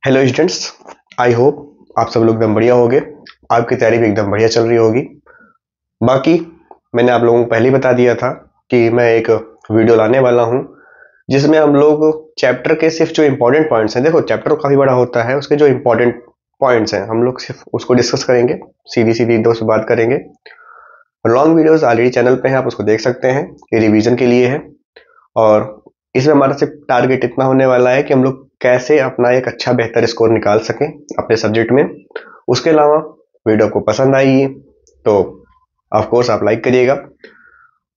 Hello students. I hope आप सब लोग एकदम बढ़िया होंगे। आपकी तैयारी भी एकदम बढ़िया चल रही होगी। बाकी मैंने आप लोगों को पहले ही बता दिया था कि मैं एक वीडियो लाने वाला हूं जिसमें हम लोग चैप्टर के सिर्फ जो इम्पोर्टेंट पॉइंट्स हैं, देखो चैप्टर काफी बड़ा होता है, उसके जो इम्पोर्टेंट पॉइंट्स हैं हम लोग सिर्फ उसको डिस्कस करेंगे। सीधी सीधी दो से बात करेंगे। लॉन्ग वीडियोस ऑलरेडी चैनल पे हैं, आप उसको देख सकते हैं। ये रिवीजन के लिए है और इसमें हमारा सिर्फ टारगेट इतना होने वाला है कि हम लोग कैसे अपना एक अच्छा बेहतर स्कोर निकाल सकें अपने सब्जेक्ट में। उसके अलावा वीडियो को पसंद आई तो ऑफ कोर्स आप लाइक करिएगा।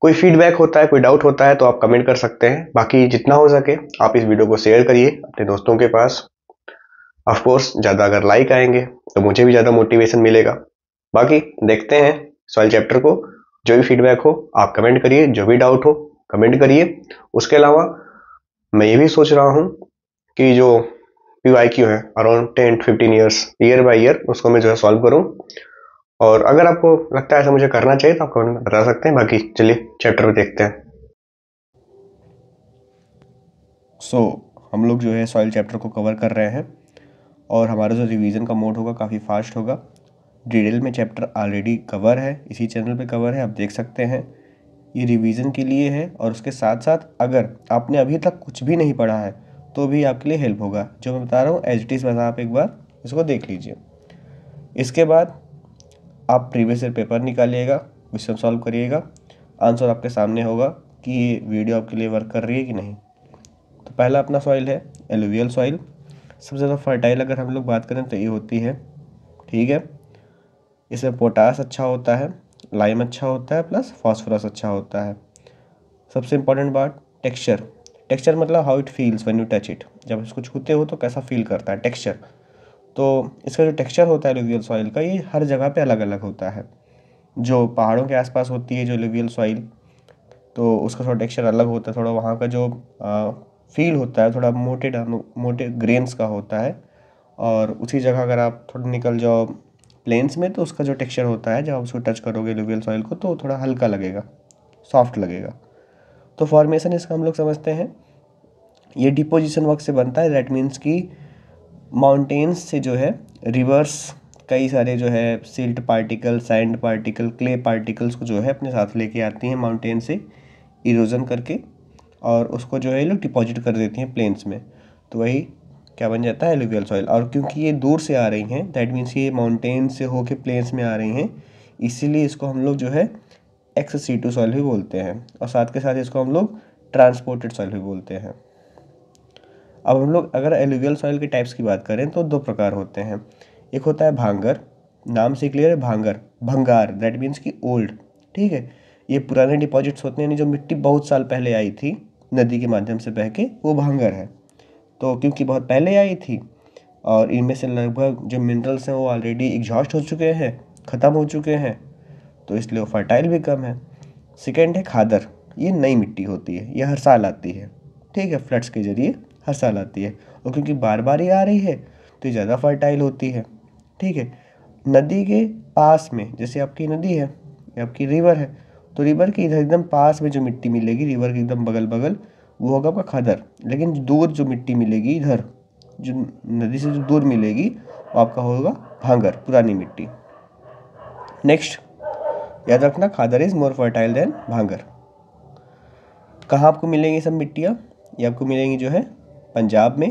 कोई फीडबैक होता है, कोई डाउट होता है तो आप कमेंट कर सकते हैं। बाकी जितना हो सके आप इस वीडियो को शेयर करिए अपने दोस्तों के पास। ऑफ कोर्स ज़्यादा अगर लाइक आएंगे तो मुझे भी ज़्यादा मोटिवेशन मिलेगा। बाकी देखते हैं सॉइल चैप्टर को। जो भी फीडबैक हो आप कमेंट करिए, जो भी डाउट हो कमेंट करिए। उसके अलावा मैं ये भी सोच रहा हूँ कि जो PYQ है around 10 to 15 years year by year उसको मैं जो है सॉल्व करूँ। और अगर आपको लगता है ऐसा मुझे करना चाहिए तो आप कमेंट में बता सकते हैं। बाकी चलिए चैप्टर में देखते हैं। हम लोग जो है सॉइल चैप्टर को कवर कर रहे हैं और हमारा जो रिवीजन का मोड होगा काफ़ी फास्ट होगा। डिटेल में चैप्टर ऑलरेडी कवर है, इसी चैनल पे कवर है, आप देख सकते हैं। ये रिवीजन के लिए है और उसके साथ साथ अगर आपने अभी तक कुछ भी नहीं पढ़ा है तो भी आपके लिए हेल्प होगा। जो मैं बता रहा हूँ एज इट इज़, बस आप एक बार इसको देख लीजिए। इसके बाद आप प्रीवियस ईयर पेपर निकालिएगा, क्वेश्चन सॉल्व करिएगा। आंसर आपके सामने होगा कि ये वीडियो आपके लिए वर्क कर रही है कि नहीं। तो पहला अपना सॉइल है एलुवियल सॉइल। सबसे ज़्यादा फर्टाइल अगर हम लोग बात करें तो ये होती है, ठीक है। इसमें पोटास अच्छा होता है, लाइम अच्छा होता है, प्लस फास्फोरस अच्छा होता है। सबसे इम्पॉर्टेंट बात टेक्सचर। टेक्सचर मतलब how it feels when you touch it, जब इसको छूते हो तो कैसा फील करता है, टेक्सचर। तो इसका जो टेक्सचर होता है एलुवियल सॉइल का, ये हर जगह पे अलग अलग होता है। जो पहाड़ों के आसपास होती है जो एलुवियल सॉइल, तो उसका थोड़ा टेक्सचर अलग होता है। थोड़ा वहाँ का जो फील होता है थोड़ा मोटे मोटे ग्रेन्स का होता है। और उसी जगह अगर आप थोड़ा निकल जाओ प्लेन्स में तो उसका जो टेक्सचर होता है जब आप उसको टच करोगे एलुवियल सॉइल को तो थोड़ा हल्का लगेगा, सॉफ्ट लगेगा। तो फॉर्मेशन इसका हम लोग समझते हैं, ये डिपोजिशन वर्क से बनता है। दैट मीन्स कि माउंटेन्स से जो है रिवर्स कई सारे जो है silt particle, sand particle, clay particles को जो है अपने साथ लेके आती हैं माउंटेन से इरोजन करके, और उसको जो है ये लोग डिपॉजिट कर देती हैं प्लेन्स में। तो वही क्या बन जाता है एलुवियल सॉइल। और क्योंकि ये दूर से आ रही हैं, दैट मीन्स ये माउंटेन से होके प्लेन्स में आ रही हैं, इसीलिए इसको हम लोग जो है एक्सेसिटिव सॉइल भी बोलते हैं। और साथ के साथ इसको हम लोग ट्रांसपोर्टेड सॉइल भी बोलते हैं। अब हम लोग अगर एलुवियल सॉइल के टाइप्स की बात करें तो दो प्रकार होते हैं। एक होता है भांगर, नाम से क्लियर है, भांगर भंगार, दैट मीन्स कि ओल्ड, ठीक है। ये पुराने डिपॉजिट्स होते हैं, यानी जो मिट्टी बहुत साल पहले आई थी नदी के माध्यम से बह के, वो भांगर है। तो क्योंकि बहुत पहले आई थी और इनमें से लगभग जो मिनरल्स हैं वो ऑलरेडी एग्जॉस्ट हो चुके हैं, ख़त्म हो चुके हैं, तो इसलिए वो फर्टाइल भी कम है। सेकेंड है खादर, ये नई मिट्टी होती है, ये हर साल आती है, ठीक है, फ्लड्स के जरिए हर साल आती है। और क्योंकि बार बार ये आ रही है तो ये ज़्यादा फर्टाइल होती है, ठीक है। नदी के पास में, जैसे आपकी नदी है या आपकी रिवर है, तो रिवर के इधर एकदम पास में जो मिट्टी मिलेगी, रिवर के एकदम बगल बगल, वो होगा आपका खादर। लेकिन दूर जो मिट्टी मिलेगी इधर, जो नदी से जो दूर मिलेगी, वो आपका होगा भांगर, पुरानी मिट्टी। नेक्स्ट याद रखना, खादर इज़ मोर फर्टाइल देन भांगर। कहाँ आपको मिलेंगी सब मिट्टियाँ? ये आपको मिलेंगी जो है पंजाब में,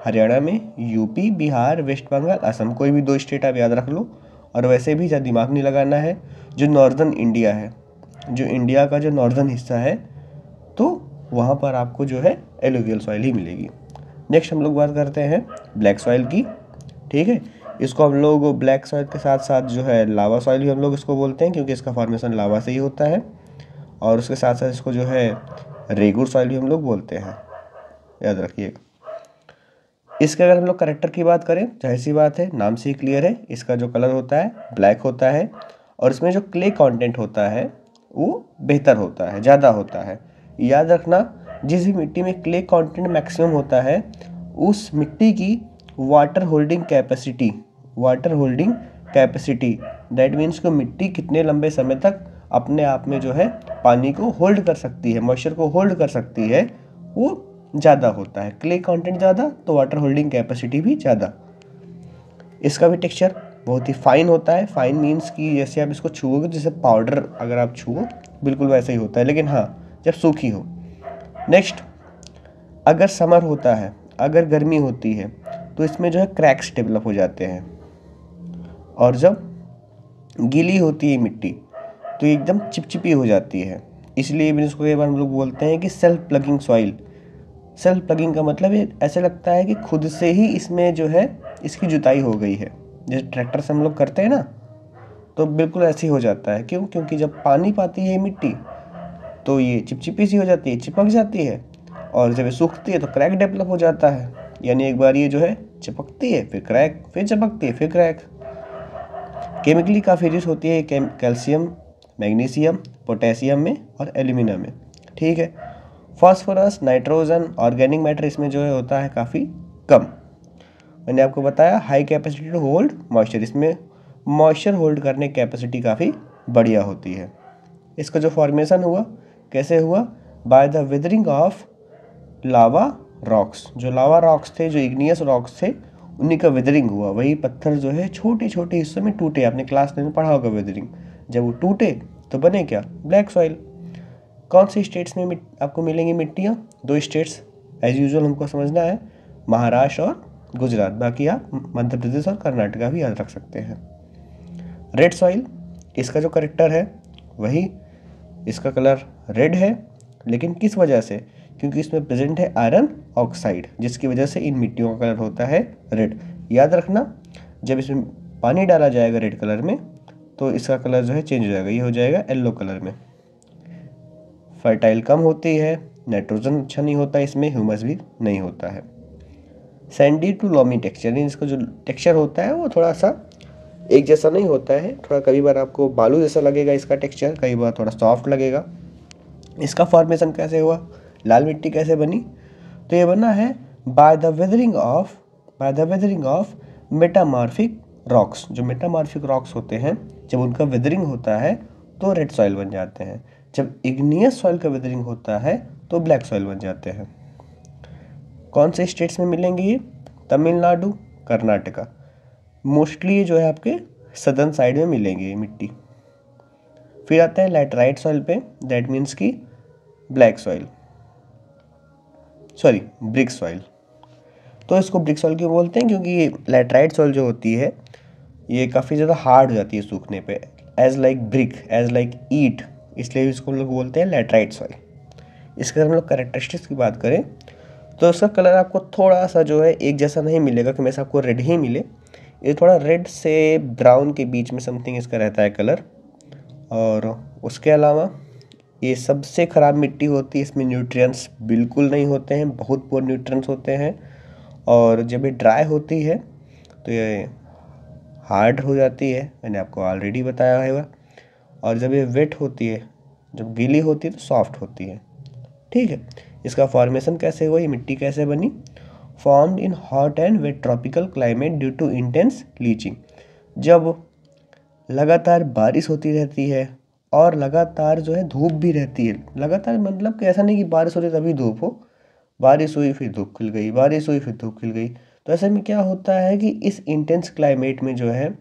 हरियाणा में, यूपी, बिहार, वेस्ट बंगाल, असम। कोई भी दो स्टेट आप याद रख लो। और वैसे भी ज़्यादा दिमाग नहीं लगाना है। जो नॉर्दर्न इंडिया है, जो इंडिया का जो नॉर्दर्न हिस्सा है, तो वहाँ पर आपको जो है एलुवियल सॉइल ही मिलेगी। नेक्स्ट हम लोग बात करते हैं ब्लैक सॉइल की, ठीक है। इसको हम लोग ब्लैक सॉइल के साथ साथ जो है लावा सॉइल भी हम लोग इसको बोलते हैं, क्योंकि इसका फॉर्मेशन लावा से ही होता है। और उसके साथ साथ इसको जो है रेगुर सॉइल भी हम लोग बोलते हैं, याद रखिएगा। इसके अगर हम लोग करेक्टर की बात करें, जाहिर सी बात है, नाम से ही क्लियर है, इसका जो कलर होता है ब्लैक होता है। और इसमें जो क्ले कंटेंट होता है वो बेहतर होता है, ज़्यादा होता है। याद रखना, जिस भी मिट्टी में क्ले कंटेंट मैक्सिमम होता है, उस मिट्टी की water holding capacity, water holding capacity, that means कि मिट्टी कितने लंबे समय तक अपने आप में जो है पानी को होल्ड कर सकती है, मॉइस्चर को होल्ड कर सकती है, वो ज़्यादा होता है। क्ले कंटेंट ज़्यादा तो वाटर होल्डिंग कैपेसिटी भी ज़्यादा। इसका भी टेक्सचर बहुत ही फाइन होता है। फाइन मीन्स कि जैसे आप इसको छुओगे, जैसे पाउडर अगर आप छुओ बिल्कुल वैसा ही होता है, लेकिन हाँ जब सूखी हो। नेक्स्ट, अगर समर होता है, अगर गर्मी होती है तो इसमें जो है क्रैक्स डेवलप हो जाते हैं, और जब गीली होती है मिट्टी तो एकदम चिपचिपी हो जाती है। इसलिए भी इसको कई बार हम लोग बोलते हैं कि self plugging soil. Self plugging का मतलब ये ऐसे लगता है कि खुद से ही इसमें जो है इसकी जुताई हो गई है, जैसे ट्रैक्टर से हम लोग करते हैं ना, तो बिल्कुल ऐसे ही हो जाता है। क्यों? क्योंकि जब पानी पाती है मिट्टी तो ये चिपचिपी सी हो जाती है, चिपक जाती है, और जब ये सूखती है तो क्रैक डेवलप हो जाता है। यानी एक बार ये जो है चिपकती है, फिर क्रैक, फिर चिपकती है, फिर क्रैक। केमिकली काफ़ी रिच होती है कैल्शियम, मैग्नीशियम, पोटेशियम में और एल्यूमिनियम में। ठीक है। फास्फोरस, नाइट्रोजन, ऑर्गेनिक मैटर इसमें जो है होता है काफ़ी कम। मैंने आपको बताया high capacity to hold moisture, इसमें मॉइस्चर होल्ड करने की कैपेसिटी काफ़ी बढ़िया होती है। इसका जो फॉर्मेशन हुआ कैसे हुआ? By the weathering of lava rocks. जो लावा रॉक्स थे, जो इग्नियस रॉक्स थे, उन्हीं का वेदरिंग हुआ। वही पत्थर जो है छोटे छोटे हिस्सों में टूटे। आपने क्लास में पढ़ा होगा वेदरिंग। जब वो टूटे तो बने क्या? Black soil. कौन सी स्टेट्स में आपको मिलेंगी मिट्टियाँ? 2 स्टेट्स एज यूजुअल हमको समझना है, महाराष्ट्र और गुजरात। बाकी आप मध्य प्रदेश और कर्नाटका भी याद रख सकते हैं। रेड सॉइल, इसका जो करेक्टर है वही, इसका कलर रेड है, लेकिन किस वजह से? क्योंकि इसमें प्रेजेंट है आयरन ऑक्साइड, जिसकी वजह से इन मिट्टियों का कलर होता है रेड। याद रखना, जब इसमें पानी डाला जाएगा रेड कलर में तो इसका कलर जो है चेंज हो जाएगा, ये हो जाएगा येलो कलर में। फर्टाइल कम होती है, नाइट्रोजन अच्छा नहीं होता, इसमें ह्यूमस भी नहीं होता है। सैंडी टू लॉमी टेक्सचर, इसका जो टेक्सचर होता है वो थोड़ा सा एक जैसा नहीं होता है, थोड़ा कई बार आपको बालू जैसा लगेगा इसका टेक्सचर, कई बार थोड़ा सॉफ्ट लगेगा। इसका फॉर्मेशन कैसे हुआ? लाल मिट्टी कैसे बनी? तो ये बना है by the weathering of metamorphic rocks. जो मेटामॉर्फिक रॉक्स होते हैं, जब उनका वेदरिंग होता है तो रेड सॉइल बन जाते हैं। जब इग्नियस सॉइल का वेदरिंग होता है तो ब्लैक सॉइल बन जाते हैं। कौन से स्टेट्स में मिलेंगे ये? तमिलनाडु, कर्नाटका। मोस्टली ये जो है आपके सदर्न साइड में मिलेंगे ये मिट्टी। फिर आते हैं लैटराइट सॉइल पे, दैट मीन्स की black soil, sorry brick soil. तो इसको ब्रिक सॉइल क्यों बोलते हैं? क्योंकि ये लैटराइट सॉइल जो होती है ये काफ़ी ज़्यादा हार्ड हो जाती है सूखने पे, as like brick, as like ईट, इसलिए इसको हम लोग बोलते हैं लैटराइट सॉइल। इसके हम लोग कैरेक्टरिस्टिक्स की बात करें तो इसका कलर आपको थोड़ा सा जो है एक जैसा नहीं मिलेगा कि हमेशा आपको रेड ही मिले। ये थोड़ा रेड से ब्राउन के बीच में समथिंग इसका रहता है कलर। और उसके अलावा ये सबसे ख़राब मिट्टी होती है, इसमें न्यूट्रिएंट्स बिल्कुल नहीं होते हैं, बहुत पुअर न्यूट्रिएंट्स होते हैं। और जब ये ड्राई होती है तो ये हार्ड हो जाती है, मैंने आपको ऑलरेडी बताया है। और जब ये वेट होती है, जब गीली होती है तो सॉफ्ट होती है। ठीक है। इसका फॉर्मेशन कैसे हुआ, ये मिट्टी कैसे बनी? Formed in hot and wet tropical climate due to intense leaching. जब लगातार बारिश होती रहती है और लगातार जो है धूप भी रहती है, लगातार मतलब कि ऐसा नहीं कि बारिश हो रही तभी धूप हो, बारिश हुई फिर धूप खिल गई, बारिश हुई फिर धूप खिल गई। तो ऐसे में क्या होता है कि इस इंटेंस क्लाइमेट में जो है,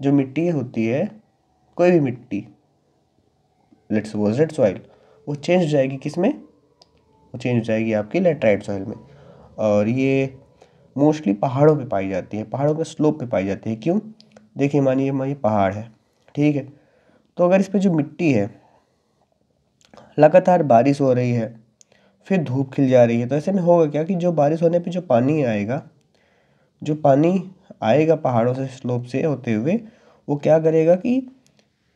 जो मिट्टी होती है, कोई भी मिट्टी, लेट्स सपोज रेड सॉइल, वो चेंज हो जाएगी किस में? वो चेंज हो जाएगी आपकी लैटराइट सॉइल में। और ये मोस्टली पहाड़ों पे पाई जाती है, पहाड़ों के स्लोप पे पाई जाती है। क्यों? देखिए मानिए हमारी पहाड़ है, ठीक है, तो अगर इस पे जो मिट्टी है लगातार बारिश हो रही है फिर धूप खिल जा रही है, तो ऐसे में होगा क्या कि जो बारिश होने पे जो पानी आएगा, जो पानी आएगा पहाड़ों से स्लोप से होते हुए, वो क्या करेगा कि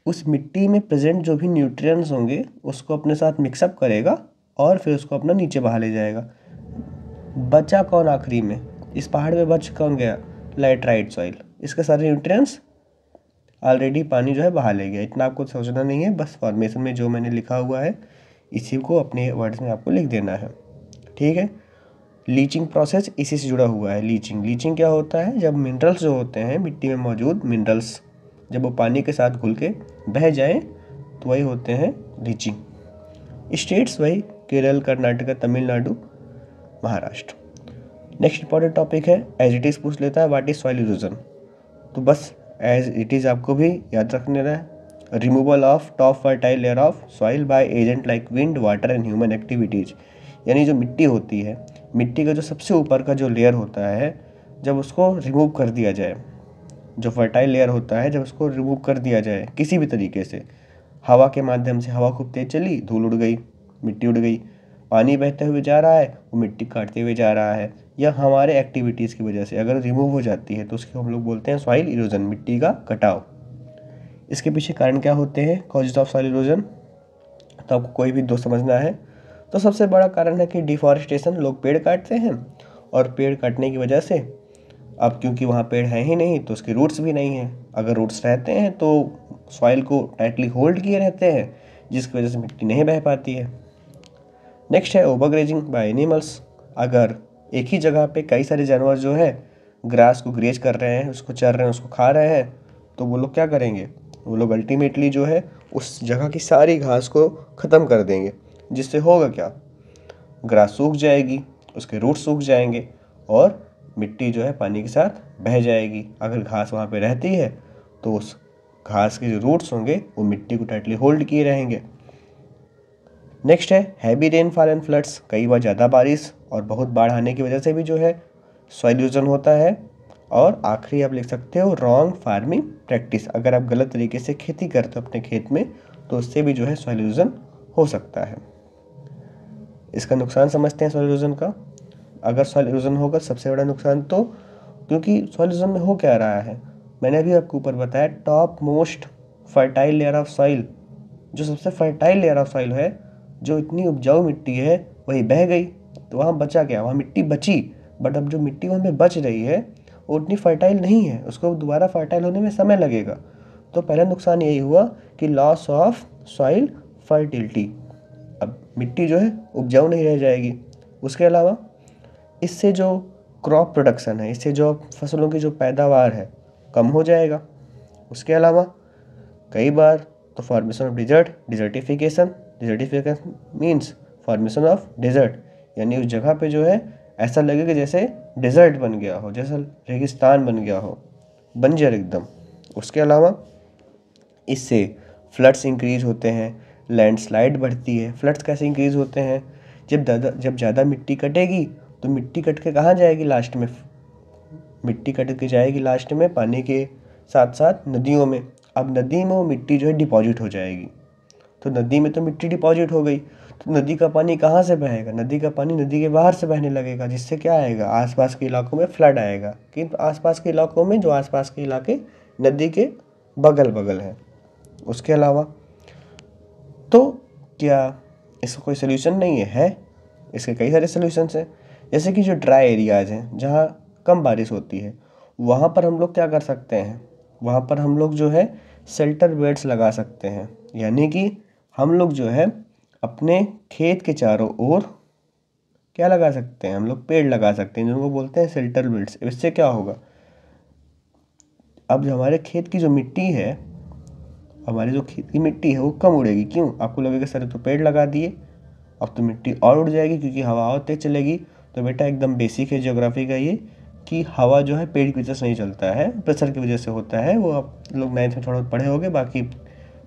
उस मिट्टी में प्रेजेंट जो भी न्यूट्रिएंट्स होंगे उसको अपने साथ मिक्सअप करेगा और फिर उसको अपना नीचे बहा ले जाएगा। बचा कौन आखिरी में? इस पहाड़ पे बच कौन गया? Laterite soil. इसके सारे न्यूट्रिएंट्स ऑलरेडी पानी जो है बहा ले गया। इतना आपको सोचना नहीं है, बस फॉर्मेशन में जो मैंने लिखा हुआ है इसी को अपने वर्ड्स में आपको लिख देना है। ठीक है। लीचिंग प्रोसेस इसी से जुड़ा हुआ है। लीचिंग क्या होता है? जब मिनरल्स जो होते हैं मिट्टी में मौजूद मिनरल्स, जब वो पानी के साथ घुल के बह जाएं तो वही होते हैं लीचिंग। स्टेट्स वही Kerala, Karnataka, Tamil Nadu, Maharashtra. Next important topic है एज इट इज़ पूछ लेता है व्हाट इज सॉइल इरोजन। तो बस एज इट इज़ आपको भी याद रखने रहा है, removal of top fertile layer of soil by agent like wind, water and human activities. यानी जो मिट्टी होती है, मिट्टी का जो सबसे ऊपर का जो लेयर होता है, जब उसको रिमूव कर दिया जाए, जो फर्टाइल लेयर होता है जब उसको रिमूव कर दिया जाए किसी भी तरीके से, हवा के माध्यम से, हवा खूब तेज चली, धूल उड़ गई, मिट्टी उड़ गई, पानी बहते हुए जा रहा है, वो मिट्टी काटते हुए जा रहा है, या हमारे एक्टिविटीज़ की वजह से अगर रिमूव हो जाती है तो उसको हम लोग बोलते हैं सॉइल इरोजन, मिट्टी का कटाव। इसके पीछे कारण क्या होते हैं कॉजेज ऑफ सॉइल इरोजन, तो आपको कोई भी दो समझना है तो सबसे बड़ा कारण है कि डिफॉरेस्टेशन, लोग पेड़ काटते हैं और पेड़ काटने की वजह से अब क्योंकि वहाँ पेड़ है ही नहीं तो उसके रूट्स भी नहीं हैं, अगर रूट्स रहते हैं तो सॉइल को टाइटली होल्ड किए रहते हैं जिसकी वजह से मिट्टी नहीं बह पाती है। नेक्स्ट है ओवरग्रेजिंग बाय एनिमल्स। अगर एक ही जगह पे कई सारे जानवर जो है ग्रास को ग्रेज कर रहे हैं, उसको चर रहे हैं, उसको खा रहे हैं, तो वो लोग क्या करेंगे, वो लोग अल्टीमेटली जो है उस जगह की सारी घास को ख़त्म कर देंगे, जिससे होगा क्या, ग्रास सूख जाएगी, उसके रूट सूख जाएंगे और मिट्टी जो है पानी के साथ बह जाएगी। अगर घास वहाँ पे रहती है तो उस घास के जो रूट्स होंगे वो मिट्टी को टाइटली होल्ड किए रहेंगे। नेक्स्ट है हैवी रेनफॉल एंड फ्लड्स। कई बार ज़्यादा बारिश और बहुत बाढ़ आने की वजह से भी जो है सॉइल इरोजन होता है। और आखिरी आप लिख सकते हो रॉन्ग फार्मिंग प्रैक्टिस। अगर आप गलत तरीके से खेती करते हो अपने खेत में तो उससे भी जो है सॉइल इरोजन हो सकता है। इसका नुकसान समझते हैं सॉइल इरोजन का। अगर सॉइल इरोजन होगा सबसे बड़ा नुकसान, तो क्योंकि सॉइल इरोजन में हो क्या रहा है, मैंने अभी आपको ऊपर बताया, top most fertile layer of soil, जो सबसे फर्टाइल लेयर ऑफ सॉइल है, जो इतनी उपजाऊ मिट्टी है, वही बह गई। तो वहाँ बचा क्या, वहाँ मिट्टी बची, बट अब जो मिट्टी वहाँ पे बच रही है वो उतनी फर्टाइल नहीं है, उसको दोबारा फर्टाइल होने में समय लगेगा। तो पहला नुकसान यही हुआ कि लॉस ऑफ सॉइल फर्टिलिटी, अब मिट्टी जो है उपजाऊ नहीं रह जाएगी। उसके अलावा इससे जो क्रॉप प्रोडक्शन है, इससे जो फसलों की जो पैदावार है कम हो जाएगा। उसके अलावा कई बार तो formation of desertification means formation of desert, यानी उस जगह पे जो है ऐसा लगेगा जैसे डेजर्ट बन गया हो, जैसा रेगिस्तान बन गया हो, बंजर एकदम। उसके अलावा इससे फ्लड्स इंक्रीज होते हैं, लैंडस्लाइड बढ़ती है। फ्लड्स कैसे इंक्रीज होते हैं, जब ज़्यादा मिट्टी कटेगी तो मिट्टी कट के कहाँ जाएगी लास्ट में, मिट्टी कट के जाएगी लास्ट में पानी के साथ साथ नदियों में। अब नदी में वो मिट्टी जो है डिपॉजिट हो जाएगी, तो नदी में तो मिट्टी डिपॉजिट हो गई, तो नदी का पानी कहाँ से बहेगा, नदी का पानी नदी के बाहर से बहने लगेगा, जिससे क्या आएगा, आसपास के इलाकों में फ्लड आएगा। कि आसपास के इलाकों में जो आसपास के इलाके नदी के बगल बगल हैं। उसके अलावा तो क्या इसका कोई सोल्यूशन नहीं है, इसके कई सारे सोल्यूशंस हैं। जैसे कि जो ड्राई एरियाज़ हैं जहाँ कम बारिश होती है, वहाँ पर हम लोग क्या कर सकते हैं, वहाँ पर हम लोग जो है शेल्टर बेड्स लगा सकते हैं। यानी कि हम लोग जो है अपने खेत के चारों ओर क्या लगा सकते हैं, हम लोग पेड़ लगा सकते हैं, जिनको बोलते हैं शेल्टर बेड्स। इससे क्या होगा, अब जो हमारे खेत की जो मिट्टी है, हमारी जो खेत की मिट्टी है वो कम उड़ेगी। क्यों, आपको लगेगा सर तो पेड़ लगा दिए, अब तो मिट्टी और उड़ जाएगी क्योंकि हवा और तेज चलेगी। तो बेटा एकदम बेसिक है ज्योग्राफी का ये, कि हवा जो है पेड़ की वजह से नहीं चलता है, प्रेशर की वजह से होता है। वो आप लोग 9th में थोड़ा पढ़े होंगे, बाकी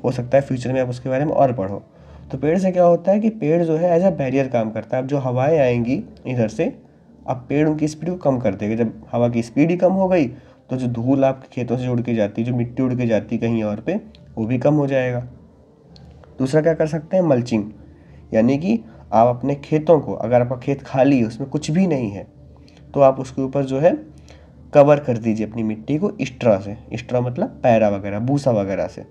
हो सकता है फ्यूचर में आप उसके बारे में और पढ़ो। तो पेड़ से क्या होता है कि पेड़ जो है एज अ बैरियर काम करता है। अब जो हवाएं आएंगी इधर से, अब पेड़ उनकी स्पीड को कम कर देगा। जब हवा की स्पीड ही कम हो गई तो जो धूल आपके खेतों से उड़ के जाती, जो मिट्टी उड़ के जाती कहीं और पे, वो भी कम हो जाएगा। दूसरा क्या कर सकते हैं, मल्चिंग। यानी कि आप अपने खेतों को, अगर आपका खेत खाली है उसमें कुछ भी नहीं है, तो आप उसके ऊपर जो है कवर कर दीजिए अपनी मिट्टी को स्ट्रॉ से। स्ट्रॉ मतलब पैरा वगैरह, भूसा वगैरह से।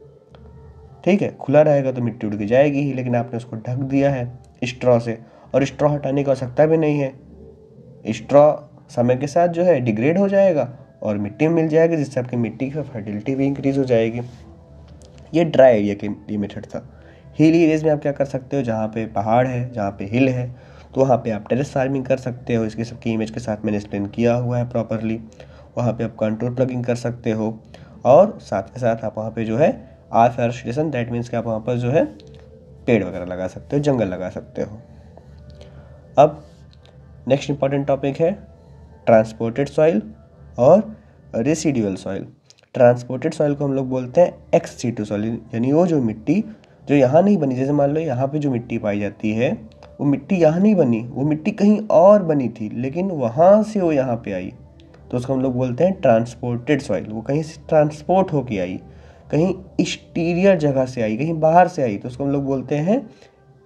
ठीक है, खुला रहेगा तो मिट्टी उड़ के जाएगी ही, लेकिन आपने उसको ढक दिया है स्ट्रॉ से, और स्ट्रॉ हटाने की आवश्यकता भी नहीं है। स्ट्रॉ समय के साथ जो है डिग्रेड हो जाएगा और मिट्टी मिल जाएगी, जिससे आपकी मिट्टी की फर्टिलिटी भी इंक्रीज हो जाएगी। ये ड्राई एरिया के लिए मेथड था। हिल एरियाज में आप क्या कर सकते हो, जहाँ पे पहाड़ है, जहाँ पे हिल है, तो वहाँ पे आप टेरेस फार्मिंग कर सकते हो। इसकी सबकी इमेज के साथ मैंने एक्सप्लेन किया हुआ है प्रॉपरली। वहाँ पे आप कंट्रोल प्लगिंग कर सकते हो, और साथ के साथ आप वहाँ पे जो है आफ्रेस्टेशन, दैट मीन्स कि आप वहाँ पर जो है पेड़ वगैरह लगा सकते हो, जंगल लगा सकते हो। अब नेक्स्ट इंपॉर्टेंट टॉपिक है ट्रांसपोर्टेड सॉइल और रेसिडुअल सॉइल। ट्रांसपोर्टेड सॉइल को हम लोग बोलते हैं एक्स सीटू सॉइल, यानी वो जो मिट्टी जो यहाँ नहीं बनी, जैसे मान लो यहाँ पे जो मिट्टी पाई जाती है वो मिट्टी यहाँ नहीं बनी, वो मिट्टी कहीं और बनी थी लेकिन वहाँ से वो यहाँ पे आई, तो उसको हम लोग बोलते हैं ट्रांसपोर्टेड सॉइल। वो कहीं से ट्रांसपोर्ट होके आई, कहीं एक्सटीरियर जगह से आई, कहीं बाहर से आई, तो उसको हम लोग बोलते हैं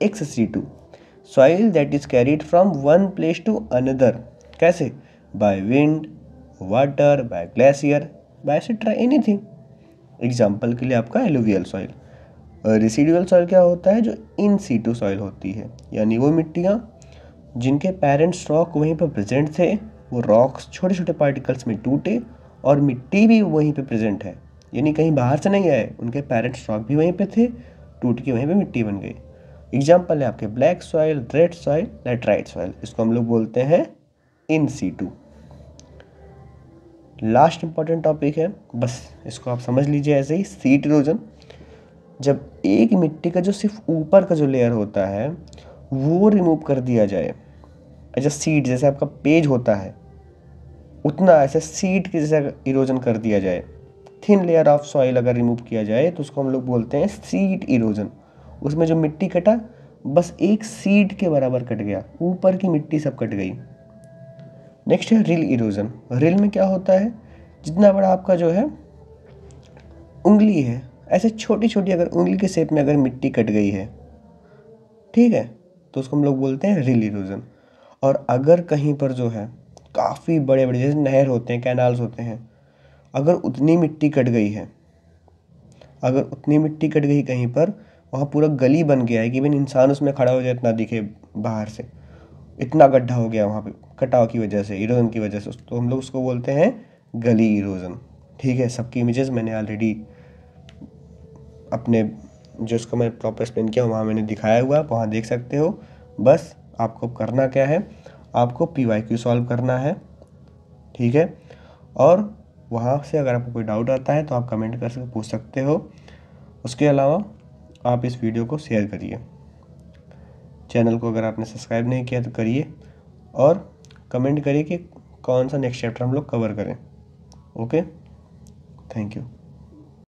ex situ soil that is carried from one place to another. कैसे? By wind, water, by glacier, by etcetera anything. Example के लिए आपका एलुवियल सॉइल। रेसिडुअल सॉइल क्या होता है? जो इन सीटू सॉइल होती है, यानी वो मिट्टियाँ जिनके पेरेंट्स रॉक वहीं पर प्रेजेंट थे, वो रॉक्स छोटे छोटे पार्टिकल्स में टूटे और मिट्टी भी वहीं पे प्रेजेंट है, यानी कहीं बाहर से नहीं आए, उनके पेरेंट्स रॉक भी वहीं पे थे, टूट के वहीं पे मिट्टी बन गई। एग्जाम्पल है आपके black soil, red soil, laterite soil. इसको हम लोग बोलते हैं in situ. Last important topic है, बस इसको आप समझ लीजिए ऐसे ही, सीट इरोजन। जब एक मिट्टी का जो सिर्फ ऊपर का जो लेयर होता है वो रिमूव कर दिया जाए, ऐसा सीड जैसे आपका पेज होता है उतना ऐसे सीड के जैसा इरोजन कर दिया जाए, थिन लेयर ऑफ सॉइल अगर रिमूव किया जाए तो उसको हम लोग बोलते हैं सीड इरोजन। उसमें जो मिट्टी कटा बस एक सीड के बराबर कट गया, ऊपर की मिट्टी सब कट गई। नेक्स्ट है रिल इरोजन। रिल में क्या होता है? जितना बड़ा आपका जो है उंगली है, ऐसे छोटी छोटी अगर उंगली के शेप में अगर मिट्टी कट गई है, ठीक है, तो उसको हम लोग बोलते हैं रिल इरोजन। और अगर कहीं पर जो है काफ़ी बड़े बड़े जैसे नहर होते हैं, कैनाल्स होते हैं, अगर उतनी मिट्टी कट गई है, अगर उतनी मिट्टी कट गई कहीं पर, वहाँ पूरा गली बन गया है कि इवन इंसान उसमें खड़ा हो जाए इतना दिखे बाहर से, इतना गड्ढा हो गया वहाँ पे कटाव की वजह से, इरोजन की वजह से, तो हम लोग उसको बोलते हैं गली इरोजन। ठीक है, सबकी इमेजेस मैंने ऑलरेडी अपने जो इसको मैं प्रॉपर एक्सप्लेन किया वहाँ मैंने दिखाया हुआ, आप वहाँ देख सकते हो। बस आपको करना क्या है, आपको PYQ सॉल्व करना है, ठीक है। और वहाँ से अगर आपको कोई डाउट आता है तो आप कमेंट कर सकते, पूछ सकते हो। उसके अलावा आप इस वीडियो को शेयर करिए, चैनल को अगर आपने सब्सक्राइब नहीं किया तो करिए, और कमेंट करिए कि कौन सा नेक्स्ट चैप्टर हम लोग कवर करें। Okay, thank you.